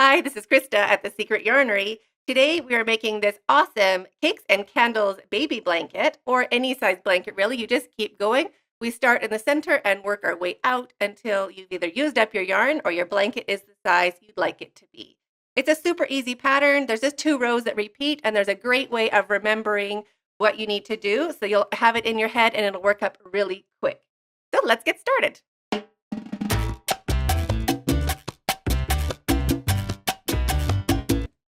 Hi, this is Krista at the Secret Yarnery. Today we are making this awesome Cakes and Candles baby blanket, or any size blanket really. You just keep going. We start in the center and work our way out until you've either used up your yarn or your blanket is the size you'd like it to be. It's a super easy pattern. There's just 2 rows that repeat, and there's a great way of remembering what you need to do. So you'll have it in your head and it'll work up really quick. So let's get started.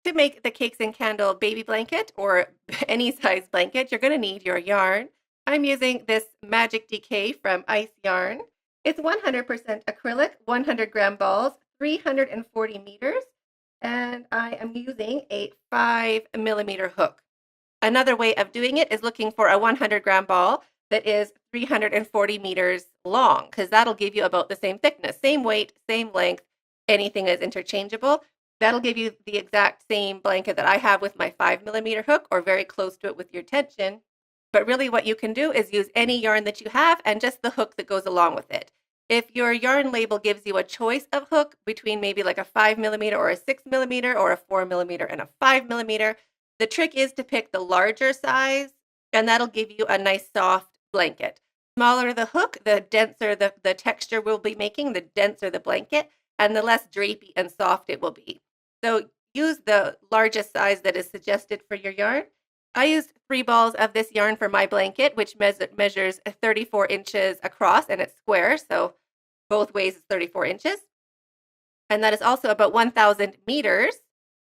To make the Cakes and Candle baby blanket or any size blanket, you're going to need your yarn. I'm using this Magic Decay from Ice Yarn. It's 100% acrylic, 100-gram balls, 340 meters, and I am using a 5mm hook. Another way of doing it is looking for a 100-gram ball that is 340 meters long, because that'll give you about the same thickness, same weight, same length. Anything is interchangeable. That'll give you the exact same blanket that I have with my 5mm hook, or very close to it with your tension. But really what you can do is use any yarn that you have and just the hook that goes along with it. If your yarn label gives you a choice of hook between maybe like a 5mm or a 6mm or a 4mm and a 5mm, the trick is to pick the larger size, and that'll give you a nice soft blanket. Smaller the hook, the denser the texture we'll be making, the denser the blanket, and the less drapey and soft it will be. So use the largest size that is suggested for your yarn. I used 3 balls of this yarn for my blanket, which measures 34 inches across, and it's square, so both ways is 34 inches. And that is also about 1,000 meters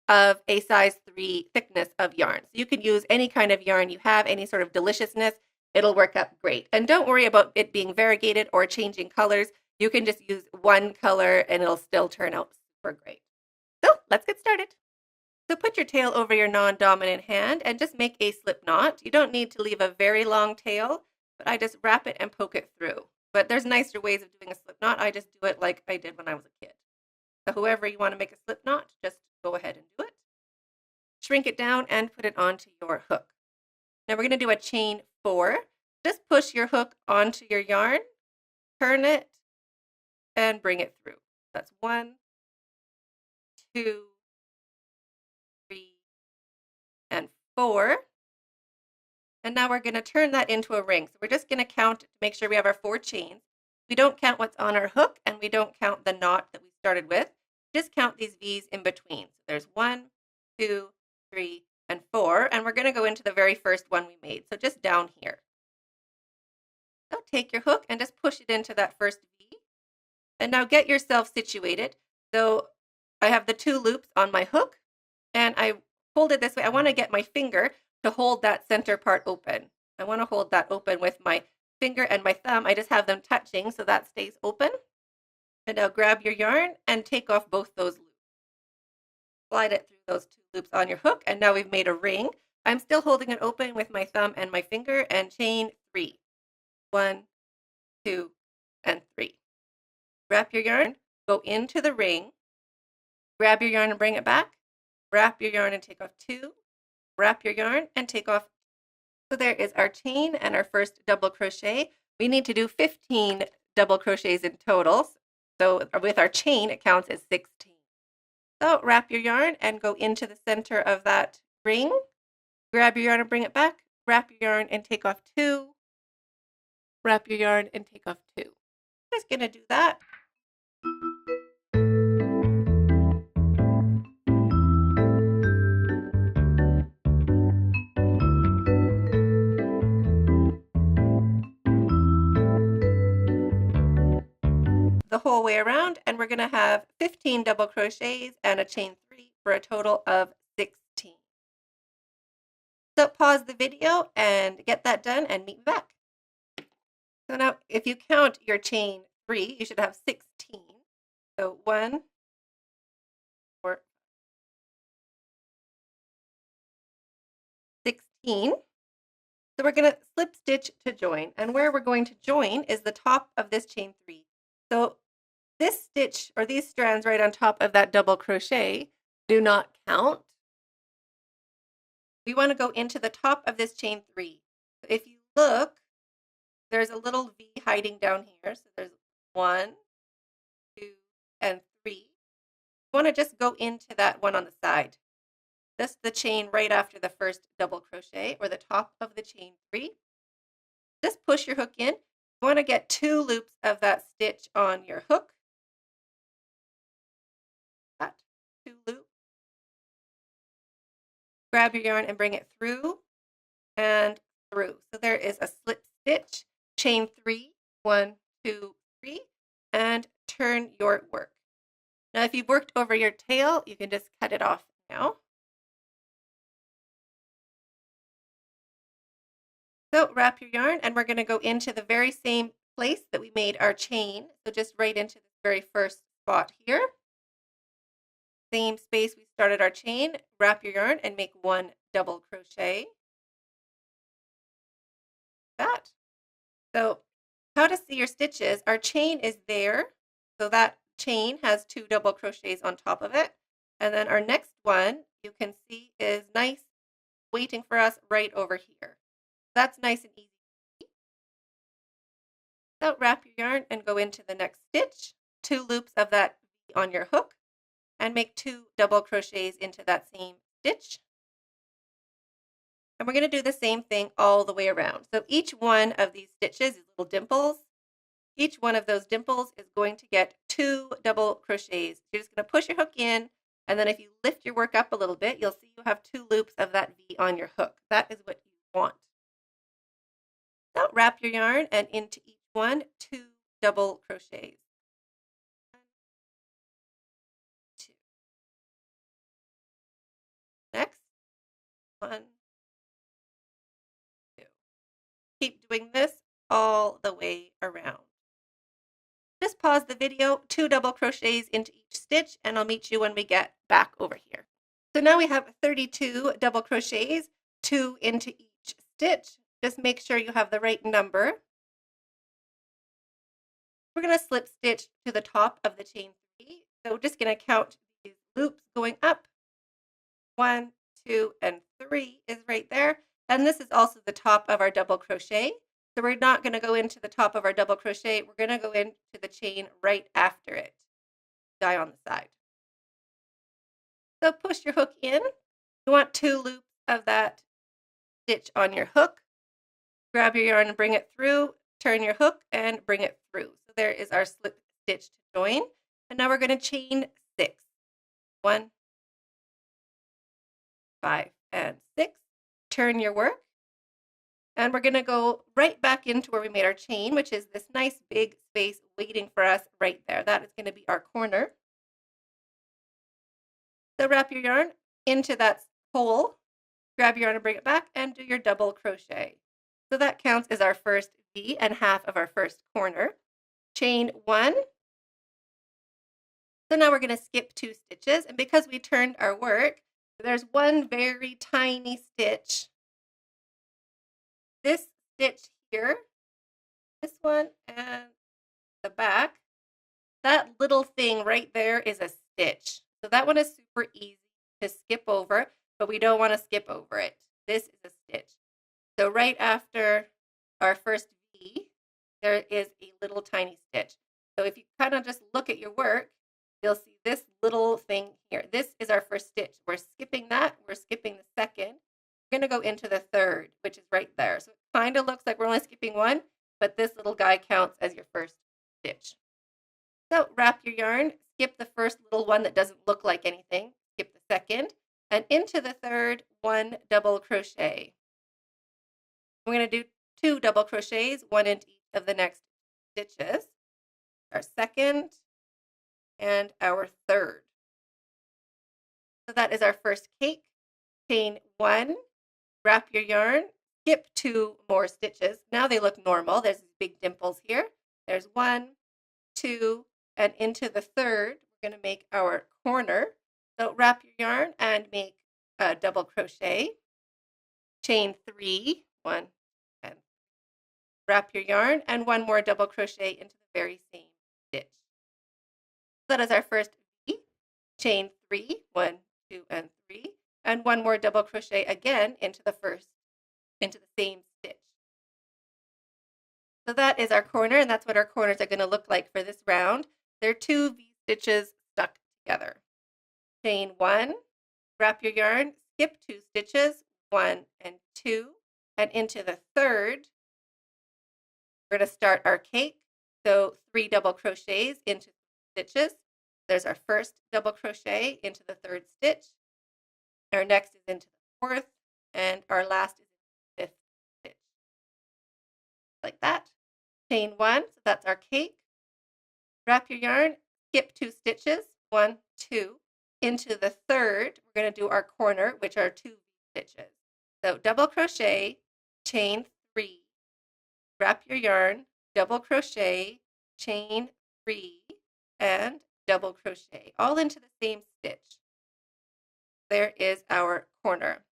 of a size 3 thickness of yarn. So you can use any kind of yarn you have, any sort of deliciousness. It'll work up great. And don't worry about it being variegated or changing colors. You can just use one color and it'll still turn out super great. So let's get started. So put your tail over your non-dominant hand and just make a slip knot. You don't need to leave a very long tail, but I just wrap it and poke it through. But there's nicer ways of doing a slip knot. I just do it like I did when I was a kid. So whoever you want to make a slip knot, just go ahead and do it. Shrink it down and put it onto your hook. Now we're going to do a chain 4. Just push your hook onto your yarn, turn it, and bring it through. That's 1, 2, 3, and 4. And now we're going to turn that into a ring. So we're just going to count to make sure we have our 4 chains. We don't count what's on our hook, and we don't count the knot that we started with. Just count these V's in between. So there's 1, 2, 3, and 4. And we're going to go into the very first one we made. So just down here. So take your hook and just push it into that first V. And now get yourself situated. So I have the 2 loops on my hook, and I hold it this way. I want to get my finger to hold that center part open. I want to hold that open with my finger and my thumb. I just have them touching so that stays open. And now grab your yarn and take off both those loops. Slide it through those 2 loops on your hook, and now we've made a ring. I'm still holding it open with my thumb and my finger, and chain 3. 1, 2, and 3. Wrap your yarn, go into the ring, grab your yarn and bring it back, wrap your yarn and take off 2, wrap your yarn and take off. So there is our chain and our first double crochet. We need to do 15 double crochets in total. So with our chain, it counts as 16. So wrap your yarn and go into the center of that ring, grab your yarn and bring it back, wrap your yarn and take off 2, wrap your yarn and take off 2. Just going to do that. The whole way around, and we're going to have 15 double crochets and a chain 3 for a total of 16. So pause the video and get that done and meet me back. So now if you count your chain 3, you should have 16. So 1, 4, 16. So we're going to slip stitch to join, and where we're going to join is the top of this chain 3. So this stitch, or these strands right on top of that double crochet, do not count. We want to go into the top of this chain 3. So if you look, there's a little V hiding down here. So there's 1, 2, and 3. want to just go into that one on the side. That's the chain right after the first double crochet, or the top of the chain 3. Just push your hook in. You want to get 2 loops of that stitch on your hook. That 2 loops. Grab your yarn and bring it through and through. So there is a slip stitch, chain 3, 1, 2, 3, and turn your work. Now if you've worked over your tail, you can just cut it off now. So wrap your yarn, and we're going to go into the very same place that we made our chain. So just right into the very first spot here. Same space we started our chain. Wrap your yarn and make 1 double crochet. That. So how to see your stitches, our chain is there. So that chain has 2 double crochets on top of it. And then our next one, you can see, is nice, waiting for us right over here. That's nice and easy. So wrap your yarn and go into the next stitch, 2 loops of that V on your hook, and make 2 double crochets into that same stitch. And we're going to do the same thing all the way around. So each one of these stitches is little dimples. Each one of those dimples is going to get 2 double crochets. You're just going to push your hook in, and then if you lift your work up a little bit, you'll see you have 2 loops of that V on your hook. That is what you want. So wrap your yarn, and into each one, 2 double crochets. 1, 2. Next, 1, 2. Keep doing this all the way around. Just pause the video, 2 double crochets into each stitch, and I'll meet you when we get back over here. So now we have 32 double crochets, 2 into each stitch. Just make sure you have the right number. We're going to slip stitch to the top of the chain 3. So we're just going to count these loops going up. 1, 2, and 3 is right there. And this is also the top of our double crochet. So we're not going to go into the top of our double crochet. We're going to go into the chain right after it. Die on the side. So push your hook in. You want 2 loops of that stitch on your hook. Grab your yarn and bring it through. Turn your hook and bring it through. So there is our slip stitch to join. And now we're going to chain 6. 1, 5, and 6. Turn your work. And we're going to go right back into where we made our chain, which is this nice big space waiting for us right there. That is going to be our corner. So wrap your yarn into that hole, grab your yarn and bring it back, and do your double crochet. So that counts as our first V and half of our first corner. Chain 1. So now we're going to skip 2 stitches, and because we turned our work, there's one very tiny stitch. This stitch here, this one, and the back, that little thing right there is a stitch. So that one is super easy to skip over, but we don't want to skip over it. This is a stitch. So right after our first V, there is a little tiny stitch. So if you kind of just look at your work, you'll see this little thing here. This is our first stitch. We're skipping that. We're skipping the second. We're going to go into the third, which is right there. So it kind of looks like we're only skipping one, but this little guy counts as your first stitch. So wrap your yarn, skip the first little one that doesn't look like anything, skip the second, and into the third, 1 double crochet. We're going to do 2 double crochets, 1 into each of the next stitches. Our second and our third. So that is our first cake. Chain 1, wrap your yarn, skip 2 more stitches. Now they look normal. There's these big dimples here. There's 1, 2, and into the third, we're going to make our corner. So wrap your yarn and make a double crochet. Chain 3, 1, and wrap your yarn, and 1 more double crochet into the very same stitch. So that is our first V. Chain 3, 1, 2, and 3, and 1 more double crochet again into the same stitch. So that is our corner, and that's what our corners are going to look like for this round. They're 2 V stitches stuck together. chain 1, wrap your yarn, skip 2 stitches, 1 and 2, and into the third, we're going to start our cake. So 3 double crochets into stitches. There's our first double crochet into the third stitch. Our next is into the fourth, and our last is in the fifth stitch. Like that. Chain 1, so that's our cake. Wrap your yarn, skip 2 stitches, 1, 2. Into the third, we're going to do our corner, which are 2 stitches. So double crochet, chain 3, wrap your yarn, double crochet, chain 3, and double crochet, all into the same stitch. There is our corner.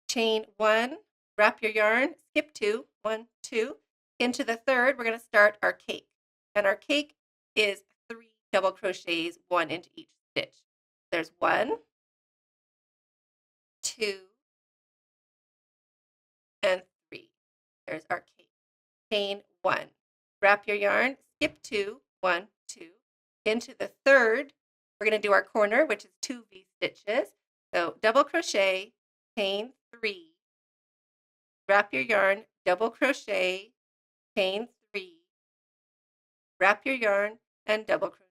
Chain 1, wrap your yarn, skip 2, 1, 2. Into the third, we're going to start our cake. And our cake is 3 double crochets, 1 into each stitch. There's 1, 2, and 3. There's our cake. Chain 1. Wrap your yarn, skip 2, 1, 2. Into the third, we're going to do our corner, which is 2 V stitches. So double crochet, chain 3, wrap your yarn, double crochet, chain 3, wrap your yarn, and double crochet.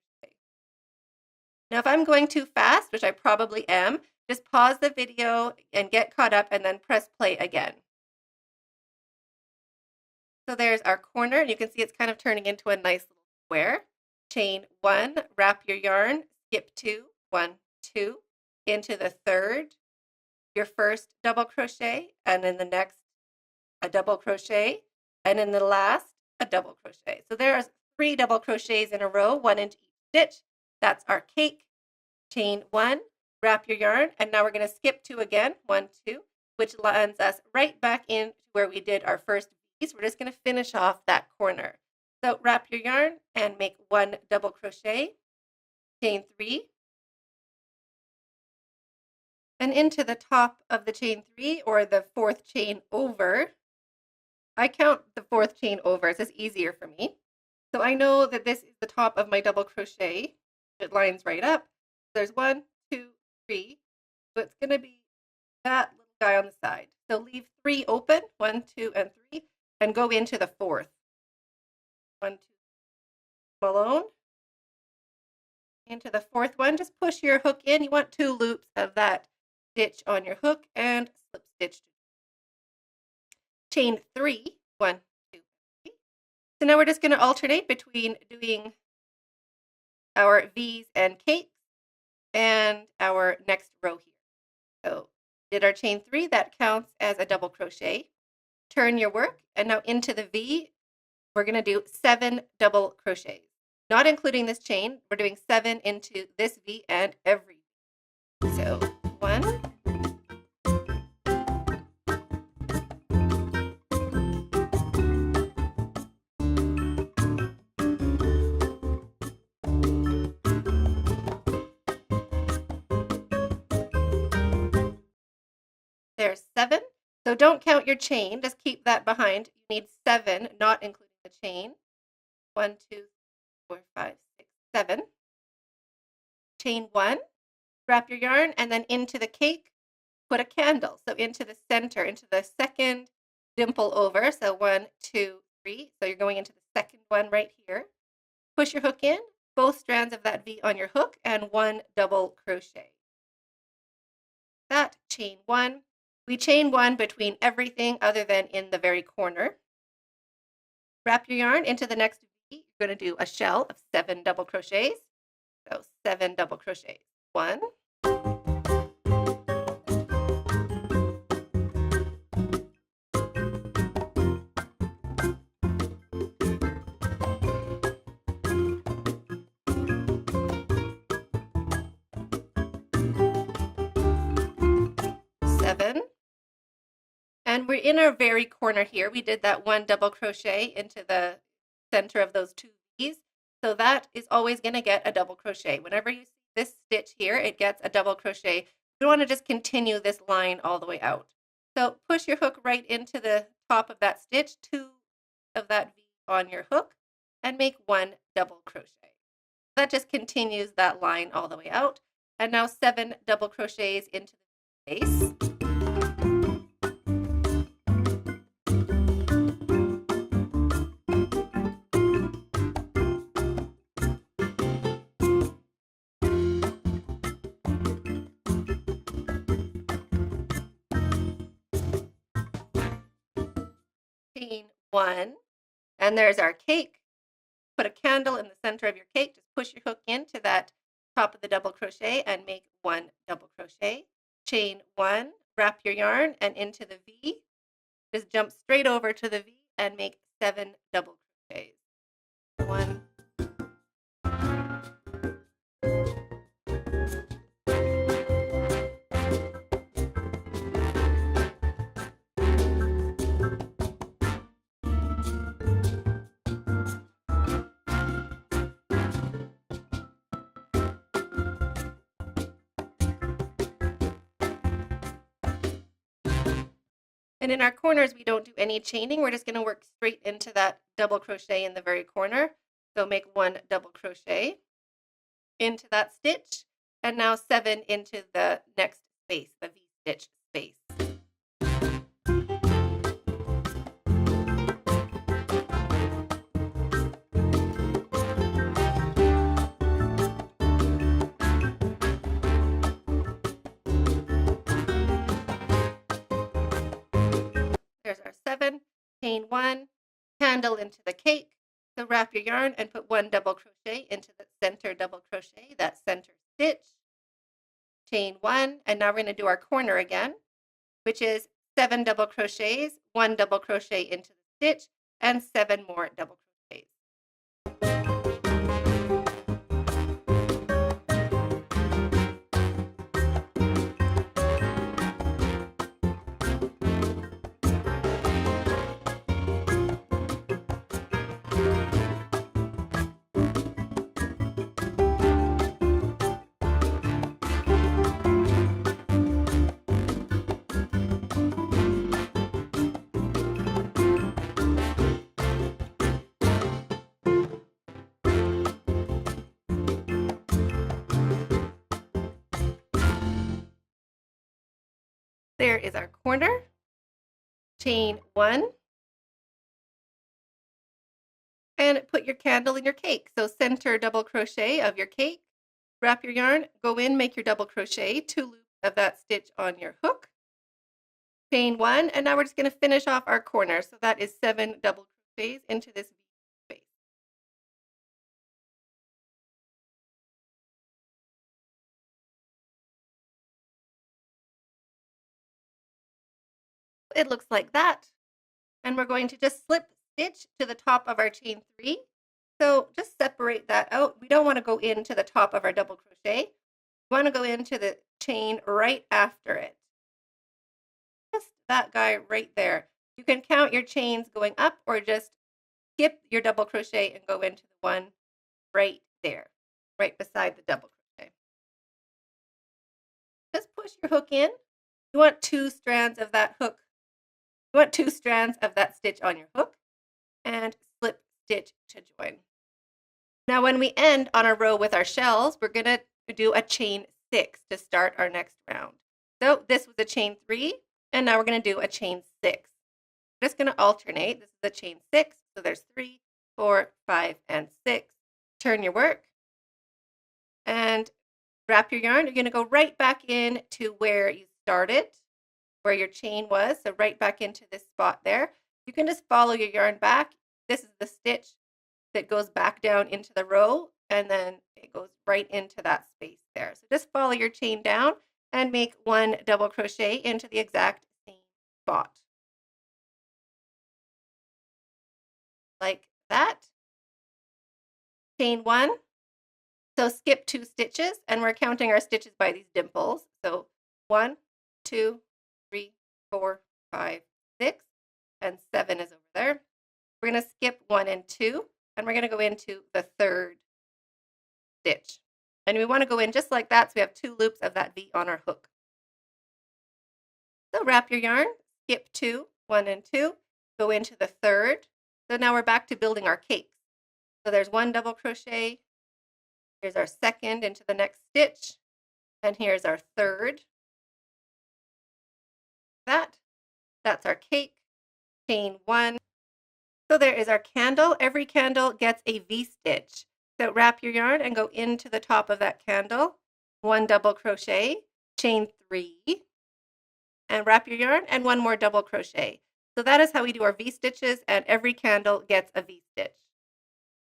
Now, if I'm going too fast, which I probably am, just pause the video and get caught up and then press play again. So there's our corner, and you can see it's kind of turning into a nice little square. Chain 1, wrap your yarn, skip 2, 1, 2, into the third, your first double crochet, and in the next, a double crochet, and in the last, a double crochet. So there's 3 double crochets in a row, 1 into each stitch. That's our cake. Chain 1, wrap your yarn, and now we're going to skip 2 again, 1, 2, which lands us right back in where we did our first V. So we're just going to finish off that corner. So wrap your yarn and make 1 double crochet, chain 3, and into the top of the chain 3, or the 4th chain over. I count the 4th chain over, it's just easier for me. So I know that this is the top of my double crochet. It lines right up. There's 1, 2, 3. So it's going to be that little guy on the side. So leave 3 open, 1, 2, and 3, and go into the 4th. 1, 2, alone. Into the 4th one, just push your hook in. You want 2 loops of that stitch on your hook and slip stitch. Chain 3, 1, 2, 3. So now we're just going to alternate between doing our V's and cakes and our next row here. So did our chain 3, that counts as a double crochet. Turn your work, and now into the V, we're going to do 7 double crochets. Not including this chain, we're doing 7 into this V and every V. So 1, there's 7. So don't count your chain, just keep that behind. You need 7, not including the chain. 1, 2, 4, 5, 6, 7. Chain 1, wrap your yarn, and then into the cake, put a candle. So into the center, into the second dimple over. So 1, 2, 3. So you're going into the second one right here. Push your hook in, both strands of that V on your hook, and 1 double crochet. That chain 1. We chain 1 between everything other than in the very corner. Wrap your yarn into the next V. You're going to do a shell of 7 double crochets. So 7 double crochets. 1, 7. And we're in our very corner here. We did that 1 double crochet into the center of those 2 V's. So that is always going to get a double crochet. Whenever you see this stitch here, it gets a double crochet. You want to just continue this line all the way out. So push your hook right into the top of that stitch, 2 of that V on your hook, and make 1 double crochet. That just continues that line all the way out. And now 7 double crochets into the base. Chain 1, and there's our cake. Put a candle in the center of your cake. Just push your hook into that top of the double crochet and make 1 double crochet. Chain 1, wrap your yarn and into the V. Just jump straight over to the V and make 7 double crochets. 1, and in our corners, we don't do any chaining. We're just going to work straight into that double crochet in the very corner. So make 1 double crochet into that stitch, and now 7 into the next space, the V-stitch space. There's our 7, chain 1, candle into the cake. So wrap your yarn and put 1 double crochet into the center double crochet, that center stitch. Chain 1, and now we're going to do our corner again, which is 7 double crochets, 1 double crochet into the stitch, and 7 more double crochets. There is our corner. Chain 1, and put your candle in your cake. So center double crochet of your cake, wrap your yarn, go in, make your double crochet, 2 loops of that stitch on your hook, chain 1, and now we're just going to finish off our corner. So that is 7 double crochets into this V space. It looks like that. And we're going to just slip stitch to the top of our chain 3. So just separate that out. We don't want to go into the top of our double crochet. We want to go into the chain right after it. Just that guy right there. You can count your chains going up or just skip your double crochet and go into the one right there, right beside the double crochet. Just push your hook in. You want 2 strands of that hook. You want 2 strands of that stitch on your hook and slip stitch to join. Now when we end on a row with our shells, we're going to do a chain 6 to start our next round. So this was a chain 3, and now we're going to do a chain 6. We're just going to alternate. This is a chain 6, so there's 3, 4, 5, and 6. Turn your work and wrap your yarn. You're going to go right back in to where you started, where your chain was, so right back into this spot there. You can just follow your yarn back. This is the stitch that goes back down into the row, and then it goes right into that space there. So just follow your chain down and make 1 double crochet into the exact same spot. Like that. Chain 1. So skip 2 stitches, and we're counting our stitches by these dimples. So 1, 2, 3, 4, 5, 6, and 7 is over there. We're going to skip 1 and 2, and we're going to go into the 3rd stitch. And we want to go in just like that, so we have 2 loops of that V on our hook. So wrap your yarn, skip 2, 1 and 2, go into the 3rd. So now we're back to building our cakes. So there's 1 double crochet, Here's our second into the next stitch, and here's our third. That's our cake. Chain 1. So there is our candle. Every candle gets a V-stitch. So wrap your yarn and go into the top of that candle. 1 double crochet, chain 3, and wrap your yarn and 1 more double crochet. So that is how we do our V-stitches, and every candle gets a V-stitch.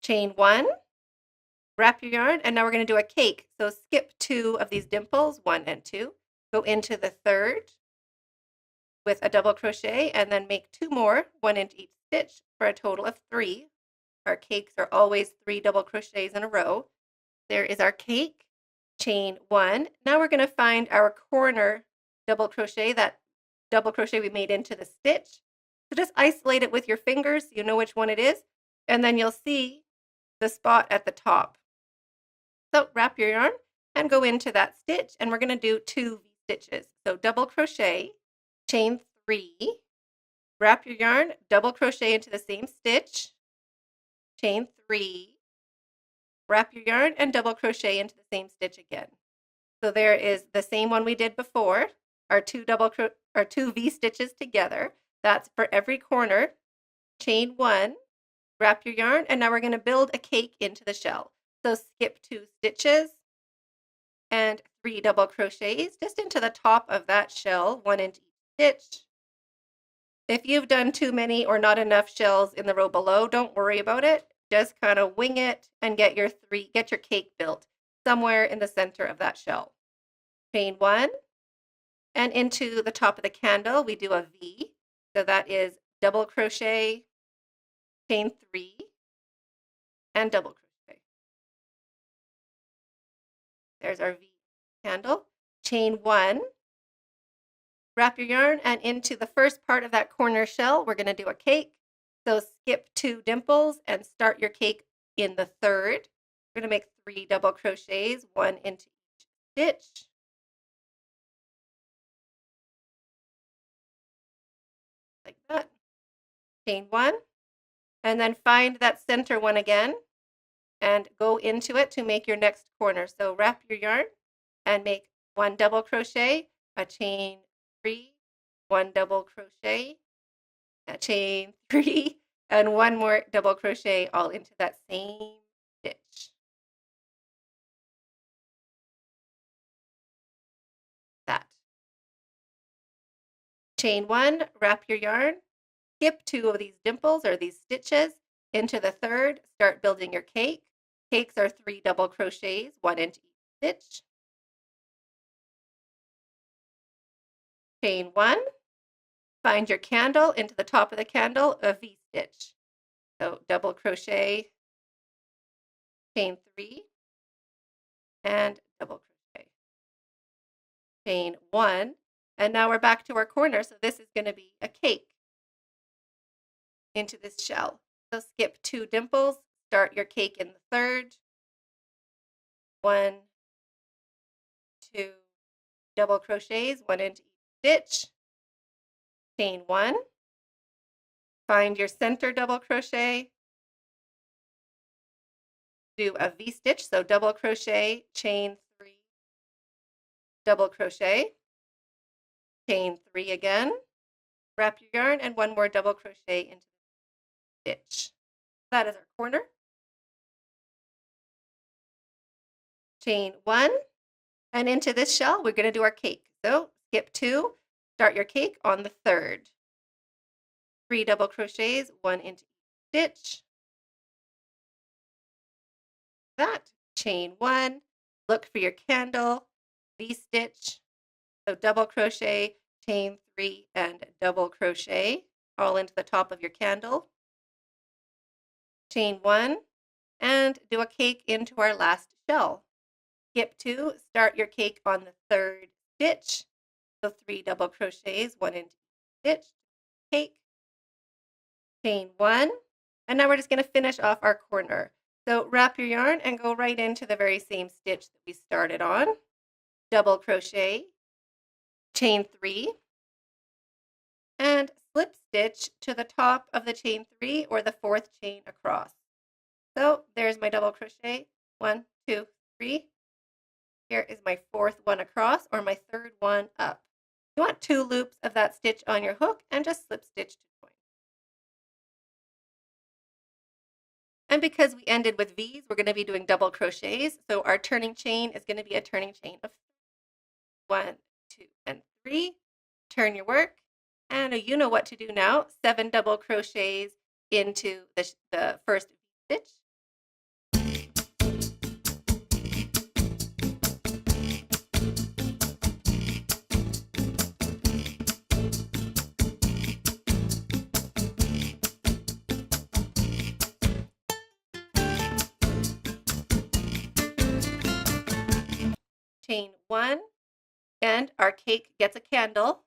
Chain 1, wrap your yarn, and now we're going to do a cake. So skip 2 of these dimples, 1 and 2. Go into the third with a double crochet, and then make 2 more, 1 into each stitch, for a total of 3. Our cakes are always 3 double crochets in a row. There is our cake. Chain 1. Now we're going to find our corner double crochet, that double crochet we made into the stitch. So just isolate it with your fingers so you know which one it is, and then you'll see the spot at the top. So wrap your yarn and go into that stitch, and we're going to do 2 V-stitches. So double crochet, chain 3, wrap your yarn, double crochet into the same stitch, chain 3, wrap your yarn, and double crochet into the same stitch again. So there is the same one we did before, our 2 V-stitches together. That's for every corner. Chain 1, wrap your yarn, and now we're going to build a cake into the shell. So skip 2 stitches and 3 double crochets just into the top of that shell, 1 into each stitch. If you've done too many or not enough shells in the row below, don't worry about it. Just kind of wing it and get your cake built somewhere in the center of that shell. Chain 1, and into the top of the candle we do a V. So that is double crochet, chain 3, and double crochet. There's our V candle. Chain 1, wrap your yarn, and into the first part of that corner shell we're going to do a cake. So skip 2 dimples and start your cake in the third. We're going to make 3 double crochets, 1 into each stitch. Like that. Chain 1, and then find that center one again and go into it to make your next corner. So wrap your yarn and make 1 double crochet, a chain 3, 1 double crochet, a chain 3, and 1 more double crochet all into that same stitch. That. Chain 1, wrap your yarn, skip 2 of these dimples or these stitches into the third, start building your cake. Cakes are 3 double crochets, 1 into each stitch. Chain 1, find your candle, into the top of the candle, a V-stitch. So double crochet, chain 3, and double crochet. Chain 1, and now we're back to our corner, so this is going to be a cake into this shell. So skip 2 dimples, start your cake in the third. 1, 2 double crochets, 1 into each stitch. Chain 1, find your center double crochet, do a V-stitch, so double crochet, chain 3, double crochet, chain 3 again, wrap your yarn, and 1 more double crochet into the stitch. That is our corner. Chain 1, and into this shell we're going to do our cake. So skip 2, start your cake on the third. 3 double crochets, 1 into each stitch. That. Chain 1, look for your candle, V-stitch, so double crochet, chain 3, and double crochet all into the top of your candle. Chain 1, and do a cake into our last shell. Skip 2, start your cake on the third stitch, so 3 double crochets, 1 into each stitch, cake. Chain 1, and now we're just going to finish off our corner. So wrap your yarn and go right into the very same stitch that we started on. Double crochet, chain 3, and slip stitch to the top of the chain 3 or the 4th chain across. So there's my double crochet, 1, 2, 3. Here is my 4th one across, or my 3rd one up. You want 2 loops of that stitch on your hook and just slip stitch to join. And because we ended with V's, we're going to be doing double crochets. So our turning chain is going to be a turning chain of 1, 2, and 3. Turn your work. And you know what to do now. 7 double crochets into the first V stitch. Chain 1, and our cake gets a candle.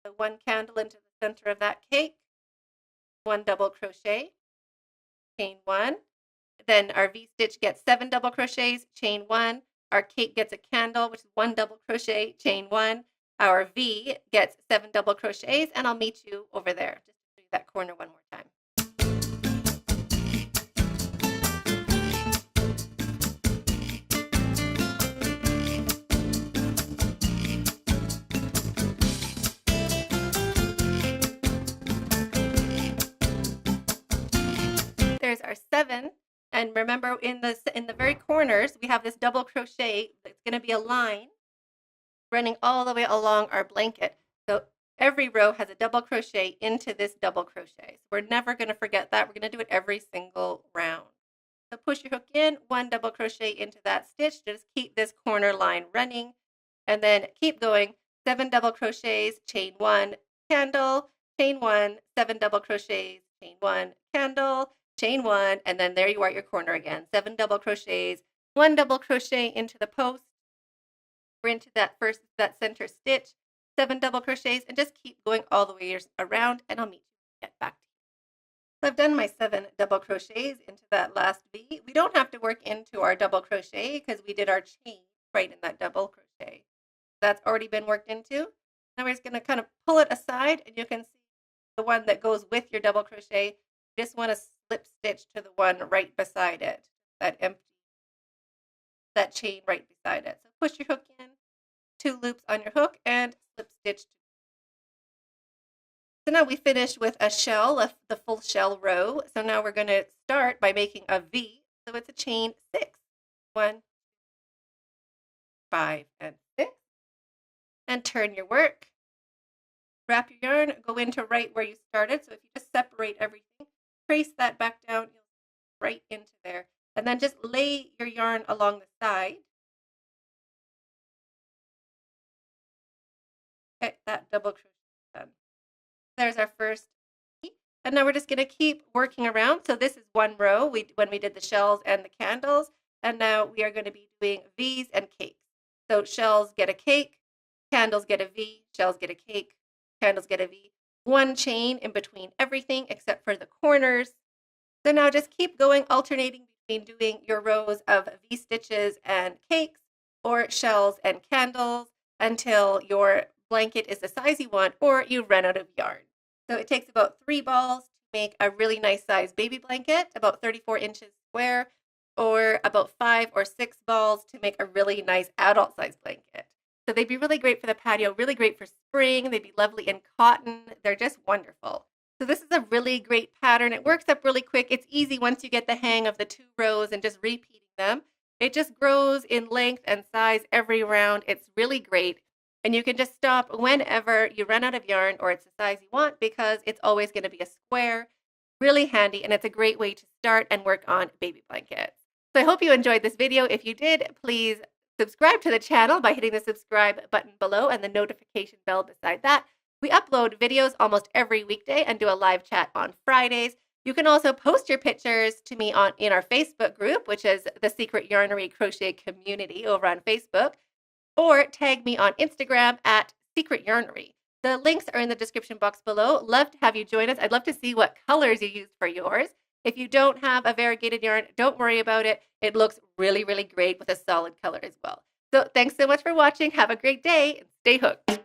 So 1 candle into the center of that cake, 1 double crochet, chain 1. Then our V stitch gets 7 double crochets, chain 1. Our cake gets a candle, which is 1 double crochet, chain 1. Our V gets 7 double crochets, and I'll meet you over there. Just do that corner one more time. There's our 7, and remember in the very corners we have this double crochet that's going to be a line running all the way along our blanket. So every row has a double crochet into this double crochet. So we're never going to forget that. We're going to do it every single round. So push your hook in, 1 double crochet into that stitch. Just keep this corner line running, and then keep going. 7 double crochets, chain 1, candle, chain 1, 7 double crochets, chain 1, candle, chain 1, and then there you are at your corner again. 7 double crochets, 1 double crochet into the post, or into that center stitch, 7 double crochets, and just keep going all the way around, and I'll meet you get back to you. So I've done my 7 double crochets into that last V. We don't have to work into our double crochet because we did our chain right in that double crochet. That's already been worked into. Now we're just going to kind of pull it aside, and you can see the one that goes with your double crochet. You just want to slip stitch to the one right beside it, that chain right beside it. So push your hook in, 2 loops on your hook, and slip stitch. So now we finished with a shell, the full shell row. So now we're going to start by making a V. So it's a chain 6. 1, 5, and 6. And turn your work. Wrap your yarn, go into right where you started. So if you just separate everything, trace that back down, you'll right into there. And then just lay your yarn along the side. Okay, that double crochet done. There's our first V. And now we're just going to keep working around. So this is 1 row when we did the shells and the candles. And now we are going to be doing V's and cakes. So shells get a cake, candles get a V, shells get a cake, candles get a V. 1 chain in between everything except for the corners. So now just keep going, alternating between doing your rows of V stitches and cakes or shells and candles until your blanket is the size you want or you run out of yarn. So it takes about 3 balls to make a really nice size baby blanket, about 34 inches square, or about 5 or 6 balls to make a really nice adult size blanket. So they'd be really great for the patio, really great for spring. They'd be lovely in cotton. They're just wonderful. So this is a really great pattern. It works up really quick. It's easy once you get the hang of the 2 rows and just repeating them. It just grows in length and size every round. It's really great. And you can just stop whenever you run out of yarn or it's the size you want because it's always going to be a square. Really handy, and it's a great way to start and work on baby blankets. So I hope you enjoyed this video. If you did, please subscribe to the channel by hitting the subscribe button below and the notification bell beside that. We upload videos almost every weekday and do a live chat on Fridays. You can also post your pictures to me in our Facebook group, which is the Secret Yarnery Crochet Community over on Facebook, or tag me on Instagram at Secret Yarnery. The links are in the description box below. Love to have you join us. I'd love to see what colors you used for yours. If you don't have a variegated yarn, don't worry about it. It looks really, really great with a solid color as well. So thanks so much for watching. Have a great day and stay hooked.